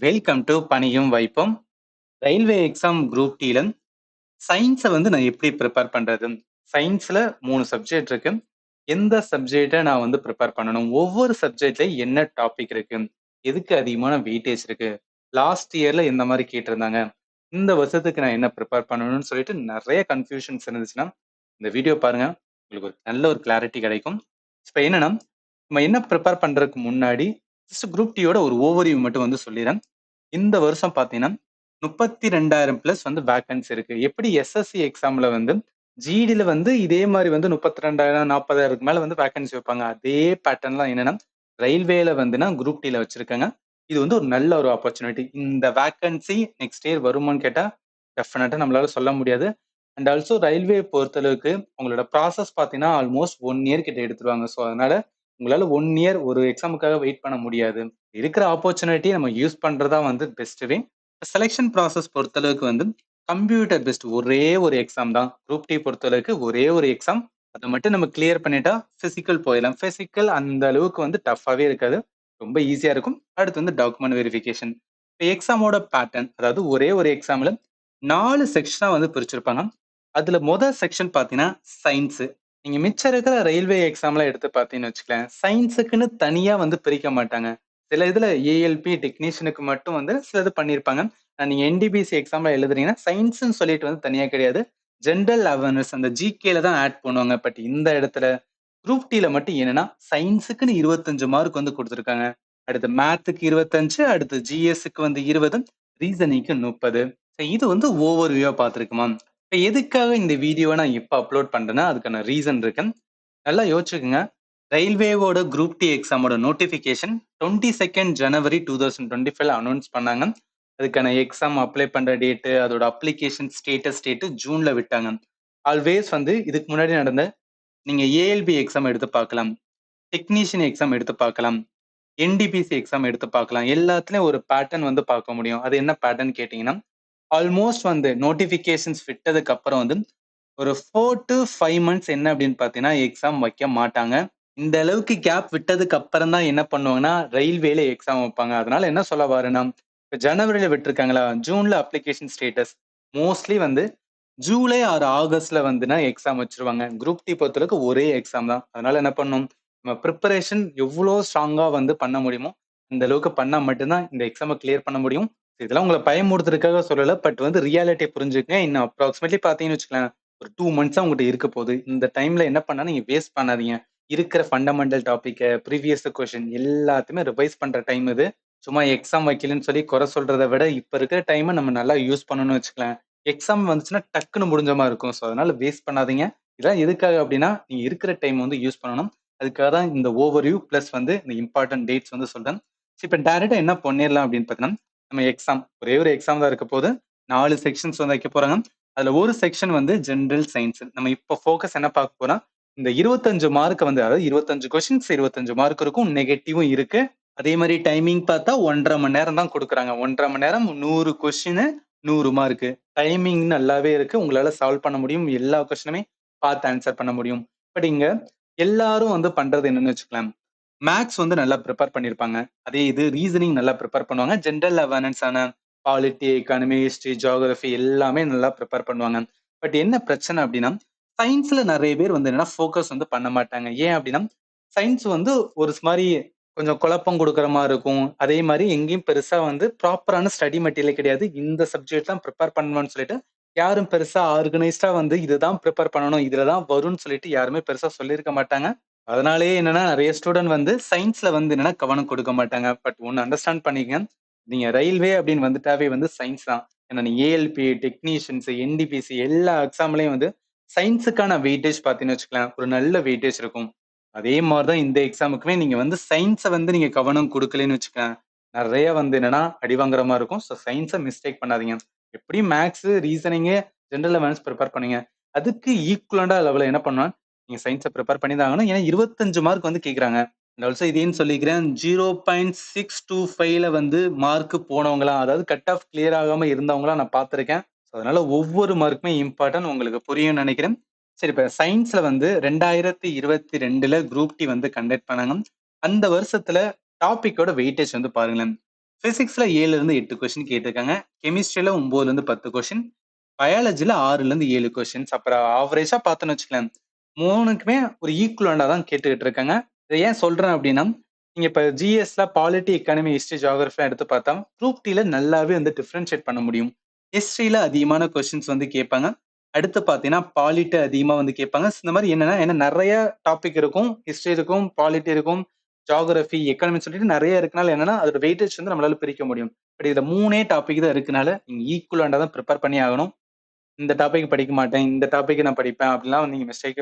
Welcome to பணியும் வைப்பும். Railway exam group டில சயின்ஸை வந்து நான் எப்படி ப்ரிப்பேர் பண்றது? சயின்ஸ்ல 3 சப்ஜெக்ட் இருக்கு. எந்த சப்ஜெக்டை நான் வந்து ப்ரிப்பேர் பண்ணணும்? ஒவ்வொரு சப்ஜெக்ட்ல என்ன டாபிக் இருக்கு? எதுக்கு அதிகமான வெயிட்டேஜ் இருக்கு? லாஸ்ட் இயர்ல எந்த மாதிரி கேட்டிருந்தாங்க? இந்த வருஷத்துக்கு நான் என்ன ப்ரிப்பேர் பண்ணணும்னு சொல்லிட்டு நிறைய கன்ஃபியூஷன்ஸ் இருந்துச்சுன்னா இந்த வீடியோ பாருங்க. உங்களுக்கு ஒரு நல்ல ஒரு கிளாரிட்டி கிடைக்கும். இப்போ என்னன்னா, நம்ம என்ன ப்ரிப்பேர் பண்றதுக்கு முன்னாடி ஜஸ்ட் குரூப் டியோட ஒரு ஓவர்வியூ மட்டும் வந்து சொல்லிடுறேன். இந்த வருஷம் பார்த்தீங்கன்னா 32,000 பிளஸ் வந்து வேக்கன்சி இருக்கு. எப்படி எஸ்எஸ்சி எக்ஸாம்ல வந்து ஜிடில வந்து இதே மாதிரி வந்து 32,000 40,000க்கு மேல வந்து வேக்கன்சி வைப்பாங்க. அதே பேட்டர்ன் தான் என்னன்னா ரயில்வேல வந்துன்னா குரூப் டில வச்சிருக்காங்க. இது வந்து ஒரு நல்ல ஒரு ஆப்பர்ச்சுனிட்டி. இந்த வேக்கன்சி நெக்ஸ்ட் இயர் வருமான்னு கேட்டா டெஃபினட்டா நம்மளால சொல்ல முடியாது. அண்ட் ஆல்சோ ரயில்வே பொறுத்தளவுக்கு உங்களோட ப்ராசஸ் பார்த்தீங்கன்னா ஆல்மோஸ்ட் 1 இயர் கிட்ட எடுத்துருவாங்க. ஸோ அதனால உங்களால 1 இயர் ஒரு எக்ஸாமுக்காக வெயிட் பண்ண முடியாது. இருக்கிற ஆப்பர்ச்சுனிட்டி நம்ம யூஸ் பண்றதா வந்து பெஸ்ட் வே. செலக்ஷன் ப்ராசஸ் பொறுத்தளவுக்கு வந்து கம்ப்யூட்டர் பெஸ்ட் ஒரே ஒரு எக்ஸாம் தான். குரூப் டி பொறுத்தளவுக்கு ஒரே ஒரு எக்ஸாம். அதை மட்டும் நம்ம கிளியர் பண்ணிட்டா பிசிக்கல் போயிடலாம். பிசிக்கல் அந்த அளவுக்கு வந்து டஃப்பாவே இருக்காது. ரொம்ப ஈஸியா இருக்கும். அடுத்து வந்து டாக்குமெண்ட் வெரிஃபிகேஷன். இப்போ எக்ஸாமோட பேட்டர்ன் அதாவது ஒரே ஒரு எக்ஸாம்ல 4 செக்ஷனா வந்து பிரிச்சிருப்பாங்க. அதுல மொதல் செக்ஷன் பார்த்தீங்கன்னா சயின்ஸ். நீங்க மிச்சம் இருக்கிற ரயில்வே எக்ஸாம்லாம் எடுத்து பார்த்தீங்கன்னு வச்சுக்கலேன், சயின்ஸுக்குன்னு தனியா வந்து பிரிக்க மாட்டாங்க. சில இதுல ஏஎல்பி டெக்னீஷியனுக்கு மட்டும் வந்து சிலது பண்ணியிருப்பாங்க. நீங்க என்டிபிசி எக்ஸாம்ல எழுதுறீங்கன்னா சயின்ஸ்ன்னு சொல்லிட்டு வந்து தனியா கிடையாது. ஜென்ரல் அவேர்னஸ் அந்த ஜிகேல தான் ஆட் பண்ணுவாங்க. பட் இந்த இடத்துல குரூப் டில மட்டும் என்னன்னா சயின்ஸுக்குன்னு 25 மார்க் வந்து கொடுத்துருக்காங்க. அடுத்து மேத்துக்கு 25, அடுத்து ஜிஎஸ்க்கு வந்து 20, ரீசனிங்க்கு 30. இது வந்து ஓவர் வியூவா பார்த்துருக்குமா? இப்ப எதுக்காக இந்த வீடியோவை நான் இப்ப அப்லோட் பண்றேன்னா அதுக்கான ரீசன் இருக்கு. நல்லா யோசிச்சுக்கோங்க. ரயில்வேவோட குரூப் டி எக்ஸாமோட நோட்டிபிகேஷன் 22 ஜனவரி 2025 அனௌன்ஸ் பண்ணாங்க. அதுக்கான எக்ஸாம் அப்ளை பண்ற டேட்டு அதோட அப்ளிகேஷன் ஸ்டேட்டஸ் டேட்டு ஜூன்ல விட்டாங்க. ஆல்வேஸ் வந்து இதுக்கு முன்னாடி நடந்த நீங்க ஏஎல்பி எக்ஸாம் எடுத்து பார்க்கலாம், டெக்னீஷியன் எக்ஸாம் எடுத்து பார்க்கலாம், என்டிபிசி எக்ஸாம் எடுத்து பார்க்கலாம். எல்லாத்துலயும் ஒரு பேட்டர்ன் வந்து பார்க்க முடியும். அது என்ன பேட்டர்ன் கேட்டீங்கன்னா, ஆல்மோஸ்ட் வந்து நோட்டிபிகேஷன்ஸ் விட்டதுக்கு அப்புறம் வந்து ஒரு 4 to 5 மந்த்ஸ் என்ன அப்படின்னு பார்த்தீங்கன்னா எக்ஸாம் வைக்க மாட்டாங்க. இந்த அளவுக்கு கேப் விட்டதுக்கு அப்புறம் தான் என்ன பண்ணுவாங்கன்னா ரயில்வேல எக்ஸாம் வைப்பாங்க. அதனால என்ன சொல்ல வரேன்னா, இப்ப ஜனவரில விட்டுருக்காங்களா, ஜூன்ல அப்ளிகேஷன் ஸ்டேட்டஸ் மோஸ்ட்லி வந்து ஜூலை ஆர் ஆகஸ்ட்ல வந்துனா எக்ஸாம் வச்சிருவாங்க. குரூப் டி பொறுத்தளவுக்கு ஒரே எக்ஸாம் தான். அதனால என்ன பண்ணணும், நம்ம ப்ரிப்பரேஷன் எவ்வளோ ஸ்ட்ராங்கா வந்து பண்ண முடியுமோ அந்த அளவுக்கு பண்ணா மட்டும்தான் இந்த எக்ஸாமை கிளியர் பண்ண முடியும். இதெல்லாம் உங்களை பயமுறுத்துறதுக்காக சொல்லல. பட் வந்து ரியாலிட்டியை புரிஞ்சுக்கங்க. இன்னும் அப்ராக்சிமேட்லி பார்த்தீங்கன்னு வச்சுக்கலாம், ஒரு 2 மந்த்ஸா உங்ககிட்ட இருக்க போகுது. இந்த டைம்ல என்ன பண்ணா நீங்க வேஸ்ட் பண்ணாதீங்க. இருக்கிற ஃபண்டமெண்டல் டாபிக்க, ப்ரீவியஸ் கொஸ்டின் எல்லாத்தையுமே ரிவைஸ் பண்ற டைம் இது. சும்மா எக்ஸாம் வைக்கலன்னு சொல்லி குறை சொல்றத விட இப்ப இருக்கிற டைமை நம்ம நல்லா யூஸ் பண்ணணும்னு வச்சுக்கலாம். எக்ஸாம் வந்துச்சுன்னா டக்குன்னு முடிஞ்ச மாதிரி இருக்கும். ஸோ அதனால வேஸ்ட் பண்ணாதீங்க. இதெல்லாம் எதுக்காக அப்படின்னா நீங்க இருக்கிற டைம் வந்து யூஸ் பண்ணணும். அதுக்காக தான் இந்த ஓவர்வியூ பிளஸ் வந்து இந்த இம்பார்ட்டன்ட் டேட்ஸ் வந்து சொல்றேன். இப்போ டைரக்டா என்ன பண்ணிடலாம் அப்படின்னு பார்த்தீங்கன்னா, நம்ம எக்ஸாம் ஒரே ஒரு எக்ஸாம் தான் இருக்க போது. 4 செக்ஷன்ஸ் வந்து வைக்க போறாங்க. அதுல ஒரு செக்ஷன் வந்து ஜெனரல் சயின்ஸ். நம்ம இப்போ ஃபோக்கஸ் என்ன பார்க்க போறோம், இந்த 25 மார்க் வந்து அதாவது 25 கொஸ்டின்ஸ் 25 மார்க் இருக்கும். நெகட்டிவும் இருக்கு. அதே மாதிரி டைமிங் பார்த்தா 1.5 மணி நேரம் தான் கொடுக்குறாங்க. 1.5 மணி நேரம் 100 கொஸ்டின் 100 மார்க். டைமிங் நல்லாவே இருக்கு. உங்களால சால்வ் பண்ண முடியும். எல்லா கொஸ்டினுமே பார்த்து ஆன்சர் பண்ண முடியும். பட் இங்க எல்லாரும் வந்து பண்றது என்னன்னு வச்சுக்கலாம், மேக்ஸ் வந்து நல்லா ப்ரிப்பேர் பண்ணியிருப்பாங்க. அதே இது ரீசனிங் நல்லா ப்ரிப்பேர் பண்ணுவாங்க. ஜென்ரல் அவேர்னஸ் ஆன பாலிட்டி, எக்கானமி, ஹிஸ்டரி, ஜியோகிராஃபி எல்லாமே நல்லா ப்ரிப்பேர் பண்ணுவாங்க. பட் என்ன பிரச்சனை அப்படின்னா, சயின்ஸ்ல நிறைய பேர் வந்து என்னன்னா ஃபோக்கஸ் வந்து பண்ண மாட்டாங்க. ஏன் அப்படின்னா, சயின்ஸ் வந்து ஒரு மாதிரி கொஞ்சம் குழப்பம் குடுக்குற மாரி இருக்கும். அதே மாரி எங்கேயும் பெருசா வந்து ப்ராப்பரான ஸ்டடி மெட்டீரியல் கிடையாது. இந்த சப்ஜெக்ட் தான் ப்ரிப்பேர் பண்ணணும்னு சொல்லிட்டு, யாரும் பெருசா ஆர்கனைஸ்டா வந்து இதுதான் ப்ரிப்பேர் பண்ணணும், இதுல தான் வரும்னு சொல்லிட்டு யாருமே பெருசா சொல்லியிருக்க மாட்டாங்க. அதனாலேயே என்னன்னா நெறைய ஸ்டூடண்ட் வந்து சயின்ஸ்ல வந்து என்னன்னா கவனம் கொடுக்க மாட்டாங்க. பட் ஒண்ணு அண்டர்ஸ்டாண்ட் பண்ணிக்கங்க. நீங்க ரயில்வே அப்படின்னு வந்துட்டாவே வந்து சயின்ஸ் தான். ஏன்னா நீங்க ஏஎல்பி, டெக்னீஷியன்ஸ், என்டிபிசி எல்லா எக்ஸாம்லயும் வந்து சயின்ஸுக்கான வெயிட்டேஜ் பார்த்தீங்கன்னு வச்சுக்கோங்களேன், ஒரு நல்ல வெயிட்டேஜ் இருக்கும். அதே மாரி தான் இந்த எக்ஸாமுக்குமே நீங்க வந்து சயின்ஸ வந்து நீங்க கவனம் குடுக்கலைன்னு வச்சுக்கங்க, நெறைய வந்து என்னன்னா அடி வாங்குற மாரி இருக்கும். ஸோ சயின்ஸ மிஸ்டேக் பண்ணாதீங்க. எப்படியும் maths, reasoning, general awareness prepare பண்ணீங்க. அதுக்கு ஈக்குவலன்டா லெவல்ல என்ன பண்ணணும், நீங்க சயின்ஸ ப்ரிப்பேர் பண்ணி தான் ஆகணும். ஏன்னா 25 மார்க் வந்து கேட்குறாங்க. அண்ட் ஆல்சோ இதையும் சொல்லிக்கிறேன். 0.625ல வந்து மார்க் போனவங்கலாம், அதாவது கட் ஆஃப் கிளியர் ஆகாம இருந்தவங்கலாம் நான் பார்த்துருக்கேன். ஸோ அதனால ஒவ்வொரு மார்க்குமே இம்பார்ட்டன்ட். உங்களுக்கு புரியும்னு நெனைக்கிறேன். சரி, இப்ப சயின்ஸ்ல வந்து 2022ல குரூப் டி வந்து கண்டக்ட் பண்ணாங்க. அந்த வருஷத்துல டாபிக்கோட வெயிட்டேஜ் வந்து பாருங்களேன். பிசிக்ஸ்ல 7ல இருந்து 8 கொஸ்டின் கேட்டிருக்காங்க. கெமிஸ்ட்ரியில 9ல இருந்து 10 கொஸ்டின். பயாலஜில 6ல இருந்து 7 கொஸ்டின்ஸ். அப்புறம் ஆவரேஜா பார்த்தோம்னு வச்சுக்கோங்களேன், 3க்குமே ஒரு ஈக்குவலண்டா தான் கேட்டுக்கிட்டு இருக்காங்க. இதை ஏன் சொல்றேன் அப்படின்னா, நீங்க இப்ப ஜிஎஸ்ல பாலிட்டி, எக்கானமி, ஹிஸ்டரி, ஜியோகிராஃபி எடுத்து பார்த்தா குரூப் டில நல்லாவே வந்து டிஃபரன்ஷியேட் பண்ண முடியும். ஹிஸ்டரியில அதிகமான கொஸ்டின்ஸ் வந்து கேட்பாங்க. அடுத்து பார்த்தீங்கன்னா பாலிட்டி அதிகமா வந்து கேட்பாங்க. இந்த மாதிரி என்னன்னா, ஏன்னா நிறைய டாபிக் இருக்கும். ஹிஸ்டரி இருக்கும், பாலிட்டி இருக்கும், ஜியோகிராஃபி, எக்கானமி சொல்லிட்டு நிறைய இருக்கனால என்னன்னா, அதோட வெயிட்டேஜ் வந்து நம்மளால பிரிக்க முடியும். பட் இதுல 3 டாபிக் தான் இருக்கனால நீங்க ஈக்குவலண்டா தான் ப்ரிப்பேர் பண்ணி ஆகணும். இந்த டாபிக் படிக்க மாட்டேன், இந்த டாபிக் நான் படிப்பேன் அப்படிலாம் நீங்க மிஸ்டேக்,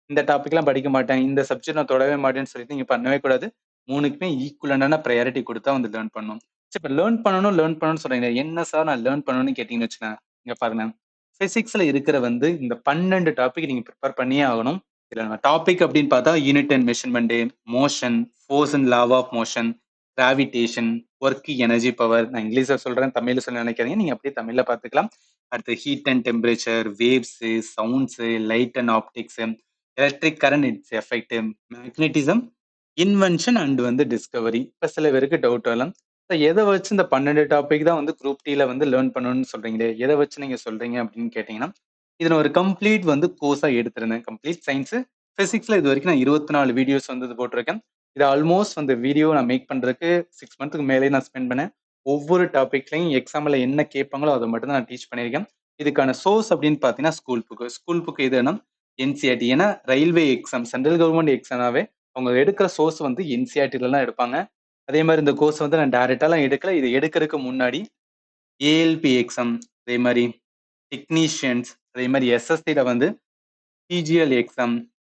இந்த டாபிக்லாம் படிக்க மாட்டேன், இந்த சப்ஜெக்ட் நான் தொடவே மாட்டேன்னு சொல்லிட்டு நீங்க பண்ணவே கூடாது. 3க்குமே ஈக்குவலண்டான ப்ரையாரிட்டி கொடுத்தா வந்து லேர்ன் பண்ணணும். சரி, இப்ப லேர்ன் பண்ணணும்னு சொல்றீங்க. என்ன சார் நான் லேர்ன் பண்ணணும்னு கேட்டீங்கன்னு வச்சுக்கோங்க. இங்க பாருங்க. பிசிக்ஸ்ல இருக்கிற வந்து இந்த 12 டாபிக் நீங்க ப்ரிப்பேர் பண்ணியே ஆகணும். இதுல நம்ம டாபிக் அப்படின்னு பார்த்தா unit and measurement, motion, force and law of motion, gravitation, work, energy, power. நான் இங்கிலீஷ்ல சொல்றேன், தமிழ்ல சொல்ல நினைக்காதீங்க. நீங்க அப்படியே தமிழ்ல பார்த்துக்கலாம். அடுத்து heat and temperature, waves, sounds, light and optics, electric current, it's effect, magnetism, invention and வந்து டிஸ்கவரி. இப்ப சில பேருக்கு டவுட் வரலாம், எதை வச்சு இந்த 12 டாபிக் தான் வந்து குரூப் டில வந்து லேர்ன் பண்ணணும்னு சொல்றீங்களே, எதை வச்சு நீங்க சொல்றீங்க அப்படின்னு கேட்டீங்கன்னா, இதை நான் ஒரு கம்ப்ளீட் வந்து கோர்ஸா எடுத்திருந்தேன். கம்ப்ளீட் சயின்ஸ் பிசிக்ஸ்ல இது வரைக்கும் நான் 24 வீடியோஸ் வந்து போட்டிருக்கேன். இது ஆல்மோஸ்ட் அந்த வீடியோ நான் மேக் பண்றதுக்கு 6 மந்த்துக்கு மேலே நான் ஸ்பெண்ட் பண்ணேன். ஒவ்வொரு டாபிக்லையும் எக்ஸாம்ல என்ன கேட்பாங்களோ அதை மட்டும் தான் நான் டீச் பண்ணியிருக்கேன். இதுக்கான சோர்ஸ் அப்படின்னு பார்த்தீங்கன்னா ஸ்கூல் புக் எதுனா என்சிஆர்டி. ஏன்னா ரயில்வே எக்ஸாம், சென்ட்ரல் கவர்மெண்ட் எக்ஸாமாவே அவங்க எடுக்கிற சோர்ஸ் வந்து என்சிஆர்டில தான் எடுப்பாங்க. அதே மாதிரி இந்த கோர்ஸ் வந்து நான் டைரக்டாலாம் எடுக்கல. இது எடுக்கிறதுக்கு முன்னாடி ஏஎல்பி எக்ஸாம், அதே மாதிரி டெக்னீஷியன்ஸ், அதே மாதிரி எஸ்எஸ்சில வந்து CGL exam,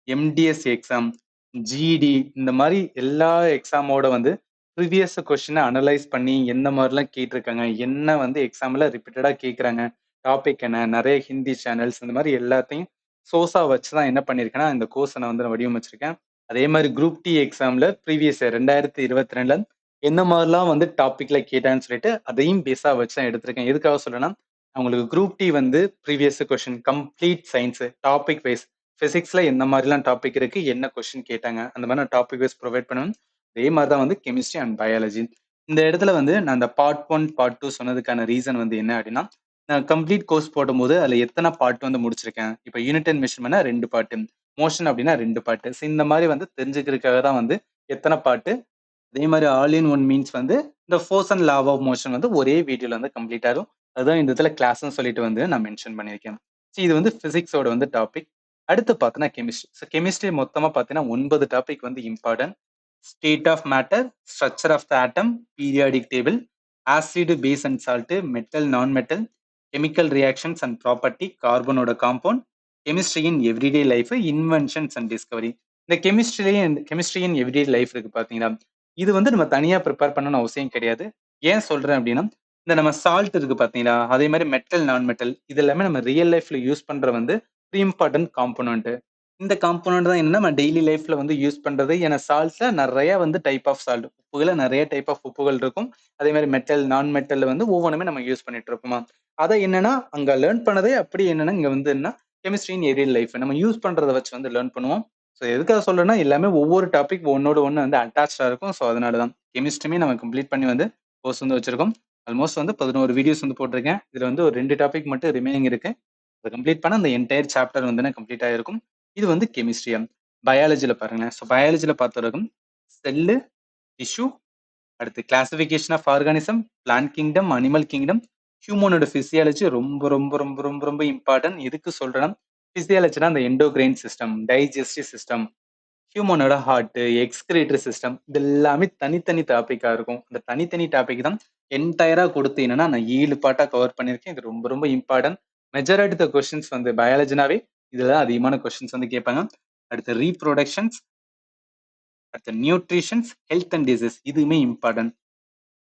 MTS exam, GD, இந்த மாதிரி எல்லா எக்ஸாமோட வந்து ப்ரீவியஸ் கொஸ்டினை அனலைஸ் பண்ணி எந்த மாதிரிலாம் கேட்டிருக்காங்க, என்ன வந்து எக்ஸாம்ல ரிப்பீட்டடா கேட்குறாங்க, டாபிக் என்ன, நிறைய ஹிந்தி சேனல்ஸ், இந்த மாதிரி எல்லாத்தையும் சோர்ஸா வச்சு தான் என்ன பண்ணியிருக்கேன்னா இந்த கோர்ஸை நான் வந்து நான் வடிவமைச்சிருக்கேன். அதே மாதிரி குரூப் டி எக்ஸாம்ல ப்ரீவியஸ் 2022ல என்ன மாதிரிலாம் வந்து டாபிக்ல கேட்டான்னு சொல்லிட்டு அதையும் பேஸா வச்சு தான் எடுத்திருக்கேன். எதுக்காக சொல்றேன்னா, உங்களுக்கு குரூப் டி வந்து previous question complete science topic wise, பிசிக்ஸ்ல என்ன மாதிரிலாம் டாபிக் இருக்கு, என்ன கொஸ்டின் கேட்டாங்க, அந்த மாதிரி நான் டாபிக் வைஸ் ப்ரொவைட் பண்ணுவேன். அதே மாதிரி தான் வந்து கெமிஸ்ட்ரி அண்ட் பயாலஜி. இந்த இடத்துல வந்து நான் அந்த பார்ட் 1 பார்ட் 2 சொன்னதுக்கான ரீசன் வந்து என்ன அப்படின்னா, நான் கம்ப்ளீட் கோர்ஸ் போடும்போது அதுல எத்தனை பார்ட் வந்து முடிச்சிருக்கேன். இப்போ யூனிட் அண்ட் மெஷர்மெண்ட்னா 2 பார்ட், மோஷன் அப்படின்னா 2 பார்ட். இந்த மாதிரி வந்து தெரிஞ்சுக்கிறதுக்காக தான் வந்து எத்தனை பார்ட். அதே மாதிரி ஆல் இன் ஒன் மீன்ஸ் வந்து இந்த force and law of motion வந்து ஒரே வீடியோல வந்து கம்ப்ளீட் ஆகும். அதுதான் இந்த இடத்துல கிளாஸ்னு சொல்லிட்டு வந்து நான் மென்ஷன் பண்ணியிருக்கேன். இது வந்து பிசிக்ஸோட வந்து டாபிக். அடுத்து பார்த்தீங்கன்னா கெமிஸ்ட்ரி. ஸோ கெமிஸ்ட்ரி மொத்தமா பார்த்தீங்கன்னா 9 டாபிக் வந்து important. State of matter, structure of the atom, periodic table, acid, base and salt, metal, non metal, chemical reactions and property, கார்பனோட compound, chemistry in everyday life, inventions and discovery. இந்த chemistry in everyday life இருக்கு பாத்தீங்களா, இது வந்து நம்ம தனியா prepare பண்ணணும்னு அவசியம் கிடையாது. ஏன் சொல்றேன் அப்படின்னா, இந்த நம்ம சால்ட் இருக்கு பாத்தீங்களா, அதே மாதிரி மெட்டல், நான் மெட்டல், இது எல்லாமே நம்ம ரியல் லைஃப்ல யூஸ் பண்ற வந்து இம்பார்ட்டன்ட் காம்போனன்ட். இந்த காம்போனன்ட் தான் என்ன நம்ம டெய்லி லைஃப்ல வந்து யூஸ் பண்றது. ஏன்னா சால்ட்ஸ்ல நிறைய வந்து டைப் ஆஃப் சால்ட், உப்புகளை நிறைய டைப் ஆஃப் உப்புகள் இருக்கும். அதே மாதிரி மெட்டல், நான் மெட்டல் வந்து ஒவ்வொன்றுமே நம்ம யூஸ் பண்ணிட்டு இருப்போமா. அதை என்னன்னா அங்க லேர்ன் பண்ணதே அப்படி என்னன்னா இங்க வந்து என்ன கெமிஸ்ட்ரி இன் எவ்ரிடே லைஃப் நம்ம யூஸ் பண்றதை வச்சு வந்து லேர்ன் பண்ணுவோம். ஸோ எதுக்காக சொல்றேன்னா எல்லாமே ஒவ்வொரு டாபிக் ஒன்னோட ஒன்று வந்து அட்டாச்சா இருக்கும். ஸோ அதனால தான் கெமிஸ்ட்ரியுமே நம்ம கம்ப்ளீட் பண்ணி வந்து கோர்ஸ் வந்து வச்சிருக்கோம். ஆல்மோஸ்ட் வந்து 11 வீடியோஸ் வந்து போட்டிருக்கேன். இதுல வந்து ஒரு 2 டாபிக் மட்டும் ரிமைனிங் இருக்கு. அதை கம்ப்ளீட் பண்ண அந்த என்டையர் சாப்டர் வந்து கம்ப்ளீட் ஆயிருக்கும். இது வந்து கெமிஸ்ட்ரியா. பயாலஜில பாருங்களேன். ஸோ பயாலஜில பார்த்துருக்கும் செல்லு, டிஷ்யூ, அடுத்து classification of organism, plant kingdom, animal kingdom, ஹியூமனோட பிசியாலஜி ரொம்ப ரொம்ப ரொம்ப ரொம்ப ரொம்ப இம்பார்ட்டன்ட். எதுக்கு சொல்றேன்னா, பிசியாலஜினா அந்த எண்டோகிரைன் சிஸ்டம், டைஜஸ்டிவ் சிஸ்டம், ஹியூமனோட ஹார்ட், எக்ஸ்கிரேட்டரி சிஸ்டம், இது எல்லாமே தனித்தனி டாபிக்கா இருக்கும். அந்த தனித்தனி டாபிக் தான் என்டையரா கொடுத்து என்னன்னா நான் 7 பார்ட்டா கவர் பண்ணியிருக்கேன். இது ரொம்ப ரொம்ப இம்பார்ட்டன்ட். மெஜாரிட்டி த கொஸ்டின்ஸ் வந்து பயாலஜினாவே இதுல அதிகமான கொஸ்டின்ஸ் வந்து கேட்பாங்க. அடுத்து ரீப்ரொடக்ஷன்ஸ், அடுத்து நியூட்ரிஷன்ஸ், ஹெல்த் அண்ட் டிசீஸ், இதுவுமே இம்பார்ட்டன்ட்.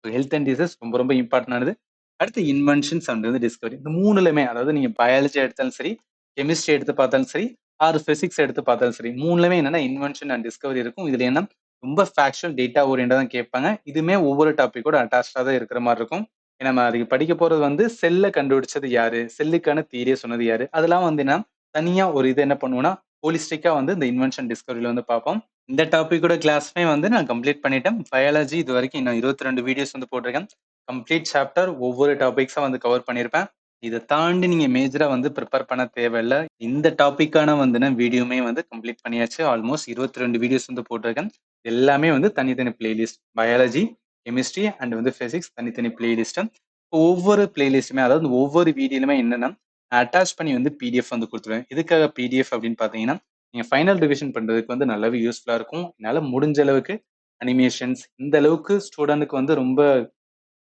ஹெல்த் அண்ட் டிசீஸ் ரொம்ப ரொம்ப இம்பார்ட்டன்டானது. அடுத்து இன்வென்ஷன்ஸ் அண்ட் வந்து டிஸ்கவரி. இந்த மூணுலயுமே, அதாவது நீங்க பயாலஜி எடுத்தாலும் சரி, கெமிஸ்ட்ரி எடுத்து பார்த்தாலும் சரி, ஆர் பிசிக்ஸ் எடுத்து பார்த்தாலும் சரி, மூணுலயுமே என்னன்னா இன்வென்ஷன் அண்ட் டிஸ்கவரி இருக்கும். இதுல என்ன ரொம்ப ஃபேக்சுவல் டேட்டா ஓரியண்டா தான் கேட்பாங்க. இதுவுமே ஒவ்வொரு டாபிக்கோட அட்டாச்சா தான் இருக்கிற மாதிரி இருக்கும். ஏன்னா நம்ம அதுக்கு படிக்க போறது வந்து செல்லை கண்டுபிடிச்சது யாரு, செல்லுக்கான தியரியை சொன்னது யாரு, அதெல்லாம் வந்து என்ன தனியா ஒரு இது என்ன பண்ணுவோம்னா ஹோலிஸ்டிக்கா வந்து இந்த இன்வென்ஷன் டிஸ்கவரியில வந்து பார்ப்போம். இந்த டாபிக்கோட கிளாஸுமே வந்து நான் கம்ப்ளீட் பண்ணிட்டேன். பயாலஜி இது வரைக்கும் இன்னும் 22 வீடியோஸ் வந்து போட்டிருக்கேன். கம்ப்ளீட் சாப்டர் ஒவ்வொரு டாபிக்ஸா வந்து கவர் பண்ணியிருப்பேன். இதை தாண்டி நீங்க மேஜரா வந்து ப்ரிப்பேர் பண்ண தேவையில்ல. இந்த டாபிக்கான வந்து வீடியோமே வந்து கம்ப்ளீட் பண்ணியாச்சு. ஆல்மோஸ்ட் 22 வீடியோஸ் வந்து போட்டிருக்கேன். எல்லாமே வந்து தனித்தனி பிளேலிஸ்ட். பயாலஜி, கெமிஸ்ட்ரி அண்ட் வந்து பிசிக்ஸ் தனித்தனி பிளேலிஸ்ட். ஒவ்வொரு பிளேலிஸ்ட்டுமே அதாவது ஒவ்வொரு வீடியோலுமே என்னன்னா அட்டாச் பண்ணி வந்து பிடிஎஃப் வந்து கொடுத்துருவேன். எதுக்காக பிடிஎஃப் அப்படின்னு பார்த்தீங்கன்னா நீங்க ஃபைனல் ரிவிஷன் பண்றதுக்கு வந்து நல்லாவே யூஸ்ஃபுல்லா இருக்கும். என்னால முடிஞ்ச அளவுக்கு அனிமேஷன்ஸ் இந்த அளவுக்கு ஸ்டூடெண்ட்க்கு வந்து ரொம்ப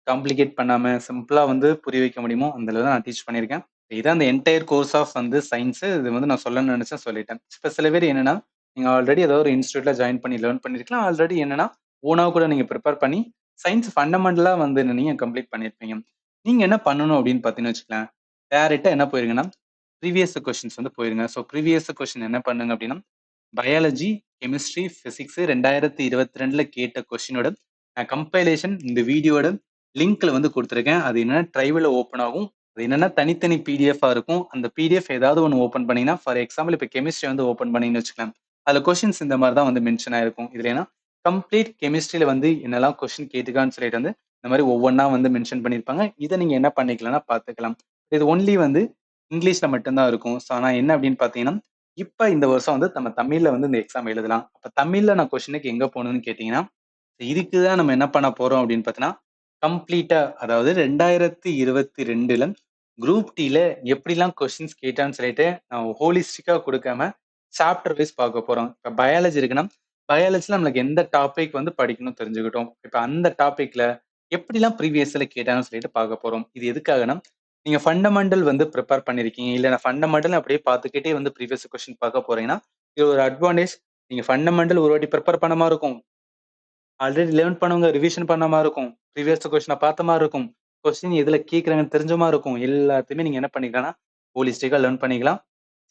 காம்ப்ளிகேட் பண்ணாம சிம்பிளா வந்து புரிய வைக்க முடியுமோ அந்த அளவு தான் நான் டீச் பண்ணியிருக்கேன். இதான் அந்த என்டையர் கோர்ஸ் ஆஃப் வந்து சயின்ஸ். இது வந்து நான் சொல்லணும்னு நினைச்சேன் சொல்லிட்டேன். இப்ப சில பேர் என்னன்னா நீங்க ஆல்ரெடி ஏதோ ஒரு இன்ஸ்டியூட்ல ஜாயின் பண்ணி லேர்ன் பண்ணிருக்கலாம். ஆல்ரெடி என்னன்னா ஓனா கூட நீங்க ப்ரிப்பேர் பண்ணி சயின்ஸ் ஃபண்டமெண்டலா வந்து நீங்க கம்ப்ளீட் பண்ணிருப்பீங்க. நீங்க என்ன பண்ணணும் அப்படின்னு பாத்தீங்கன்னு வச்சுக்கலாம். டைரக்டா என்ன போயிருங்கன்னா ப்ரீவியஸ் கொஸ்டின்ஸ் வந்து போயிருங்க. ஸோ ப்ரீவியஸ் கொஸ்டின் என்ன பண்ணுங்க அப்படின்னா பயாலஜி, கெமிஸ்ட்ரி, பிசிக்ஸ் 2022ல கேட்ட கொஸ்டினோட கம்பைலேஷன் இந்த வீடியோட லிங்க்ல வந்து கொடுத்துருக்கேன். அது என்னன்னா டிரைவ்ல ஓப்பன் ஆகும். அது என்னன்னா தனித்தனி பிடிஎஃப் இருக்கும். அந்த பிடிஎஃப் ஏதாவது ஒன்று ஓப்பன் பண்ணீங்கன்னா ஃபார் எக்ஸாம்பிள் இப்போ கெமிஸ்ட்ரி வந்து ஓப்பன் பண்ணீங்கன்னு வச்சுக்கலாம். அதுல கொஸ்டின்ஸ் இந்த மாதிரி தான் வந்து மென்ஷன் ஆயிருக்கும். இதுல ஏன்னா கம்ப்ளீட் கெமிஸ்ட்ரியில வந்து என்னெல்லாம் கொஸ்டின் கேட்டுக்கான்னு சொல்லிட்டு வந்து இந்த மாதிரி ஒவ்வொன்றா வந்து மென்ஷன் பண்ணியிருப்பாங்க. இதை நீங்க என்ன பண்ணிக்கலாம்னா பார்த்துக்கலாம். இது ஒன்லி வந்து இங்கிலீஷ்ல மட்டும்தான் இருக்கும். ஸோ ஆனால் என்ன அப்படின்னு பார்த்தீங்கன்னா இப்ப இந்த வருஷம் வந்து நம்ம தமிழ்ல வந்து இந்த எக்ஸாம் எழுதலாம். அப்ப தமிழ்ல நான் கொஸ்டினுக்கு எங்க போகணும்னு கேட்டீங்கன்னா, இதுக்குதான் நம்ம என்ன பண்ண போறோம் அப்படின்னு பார்த்தீங்கன்னா, கம்ப்ளீட்டா அதாவது 2022ல குரூப் டில எப்படிலாம் கொஸ்டின்ஸ் கேட்டான்னு சொல்லிட்டு நான் ஹோலிஸ்டிக்கா கொடுக்காம சாப்டர் வைஸ் பார்க்க போறோம். இப்ப பயாலஜி இருக்குன்னா, பயாலஜில நம்மளுக்கு எந்த டாபிக் வந்து படிக்கணும் தெரிஞ்சுக்கிட்டோம். இப்ப அந்த டாபிக்ல எப்படிலாம் ப்ரீவியஸ்ல கேட்டாங்கன்னு சொல்லிட்டு பார்க்க போறோம். இது எதுக்காகன்னா, நீங்க ஃபண்டமெண்டல் வந்து ப்ரிப்பேர் பண்ணிருக்கீங்க. இல்ல நான் ஃபண்டமெண்டல் அப்படியே பார்த்துக்கிட்டே வந்து ப்ரீவியஸ் கொஸ்டின் பார்க்க போறீங்கன்னா, இது ஒரு அட்வான்டேஜ். நீங்க ஃபண்டமெண்டல் ஒரு வாட்டி ப்ரிப்பேர் பண்ண மாரி இருக்கும். ஆல்ரெடி லேர்ன் பண்ணவங்க ரிவிஷன் பண்ண மாரி இருக்கும். ப்ரீவியஸ் கொஸ்டின பார்த்த மாரி இருக்கும். கொஸ்டின் எதுல கேட்கறாங்கன்னு தெரிஞ்ச மாரி இருக்கும். எல்லாத்தையுமே நீங்க என்ன பண்ணிக்கலாம்னா, ஹோலிஸ்டிக்கா லேர்ன் பண்ணிக்கலாம்.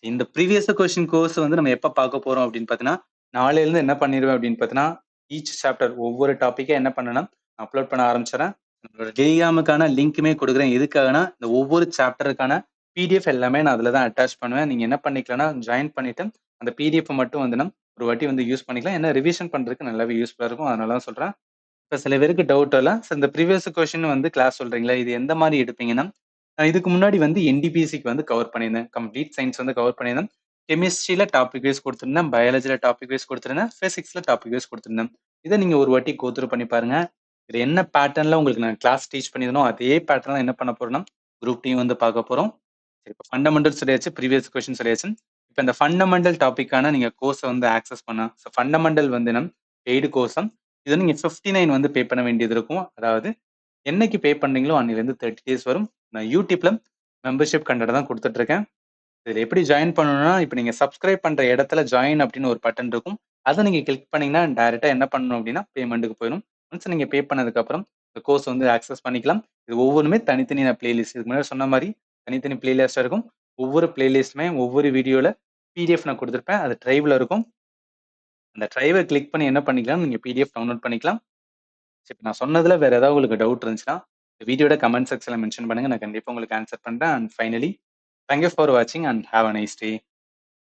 இந்த ப்ரீவியஸ் கொஸ்டின் கோர்ஸ் வந்து நம்ம எப்ப பார்க்க போறோம் அப்படின்னு பார்த்தீங்கன்னா, நாளையிலிருந்து என்ன பண்ணிருவேன் அப்படின்னு பார்த்தீங்கன்னா, ஈச் சாப்டர் ஒவ்வொரு டாபிக்கா என்ன பண்ணேன்னா, அப்லோட் பண்ண ஆரம்பிச்சுறேன். நம்மளோட டெலிகிராமுக்கான லிங்க்குமே குடுக்குறேன். எதுக்காகன்னா, இந்த ஒவ்வொரு சாப்டருக்கான பிடிஎஃப் எல்லாமே நான் அதுல தான் அட்டாச் பண்ணுவேன். நீங்க என்ன பண்ணிக்கலாம்னா, ஜாயின் பண்ணிட்டு அந்த பிடிஎஃப் மட்டும் வந்து ஒரு வாட்டி வந்து யூஸ் பண்ணிக்கலாம். ஏன்னா ரிவிஷன் பண்றதுக்கு நல்லாவே யூஸ்ஃபுல்லா இருக்கும். அதனால தான் சொல்றேன். இப்ப சில பேருக்கு டவுட் எல்லாம் இந்த ப்ரீவியஸ் கொஸ்டின் வந்து கிளாஸ் சொல்றீங்களா? இது எந்த மாரி எடுப்பீங்கன்னா, இதுக்கு முன்னாடி வந்து என்டிபிசிக்கு வந்து கவர் பண்ணியிருந்தேன். கம்ப்ளீட் சயன்ஸ் வந்து கவர் பண்ணியிருந்தேன். கெமிஸ்ட்ரியில டாபிக் வைஸ் குடுத்திருந்தேன். பயாலஜில டாபிக் வைஸ் குடுத்திருந்தேன். பிசிக்ஸ்ல டாபிக் வைஸ் குடுத்திருந்தேன். இத நீங்க ஒரு வாட்டி கோ த்ரூ பண்ணி பாருங்க. இது என்ன பேட்டர்ன்ல உங்களுக்கு நான் கிளாஸ் டீச் பண்ணியிருந்தனோ, அதே பேட்டர்ன்ல என்ன பண்ண போறோம்னா, குரூப் டி வந்து பார்க்க போறோம். சரி இப்ப ஃபண்டமெண்டல் சொல்லியாச்சு, ப்ரீவியஸ் கொஸ்டின் சொல்லியாச்சு. இப்ப இந்த ஃபண்டமெண்டல் டாபிக்கான நீங்க கோர்ஸ வந்து ஆக்சஸ் பண்ண ஃபண்டமெண்டல் வந்து பெய்டு கோர்ஸம். இது நீங்க 59 வந்து பே பண்ண வேண்டியது இருக்கும். அதாவது என்னைக்கு பே பண்றீங்களோ அன்னையிலிருந்து 30 டேஸ் வரும். நான் யூடியூப்ல மெம்பர்ஷிப் கன்டென்ட் தான் குடுத்துட்டு இருக்கேன். இதுல எப்படி ஜாயின் பண்ணணும்னா, இப்ப நீங்க சப்ஸ்கிரைப் பண்ற இடத்துல ஜாயின் அப்படின்னு ஒரு பட்டன் இருக்கும். அத நீங்க கிளிக் பண்ணீங்கன்னா, டைரக்ட்டா என்ன பண்ணணும் அப்படின்னா, பேமெண்ட்க்கு போயிரும். ஒன்ஸ் நீங்க பே பண்ணதுக்கு அப்புறம், இந்த கோர்ஸ் வந்து ஆக்சஸ் பண்ணிக்கலாம். இது ஒவ்வொன்னுமே தனித்தனி பிளேலிஸ்ட். இதுக்கு முன்னாடி சொன்ன மாரி தனித்தனி பிளேலிஸ்ட்டா இருக்கும். ஒவ்வொரு பிளேலிஸ்ட்டுமே ஒவ்வொரு வீடியோல பிடிஎஃப் நான் குடுத்திருப்பேன். அது டிரைவ்ல இருக்கும். அந்த டிரைவ கிளிக் பண்ணி என்ன பண்ணிக்கலாம், நீங்க பிடிஎஃப் டவுன்லோட் பண்ணிக்கலாம். சரி நான் சொன்னதுல வேற ஏதாவது உங்களுக்கு டவுட் இருந்துச்சுன்னா, இந்த வீடியோட கமெண்ட் செக்ஷன்ல மென்ஷன் பண்ணுங்க. நான் கண்டிப்பா உங்களுக்கு ஆன்சர் பண்றேன். And finally, thank you for வாட்சிங் and have a nice day.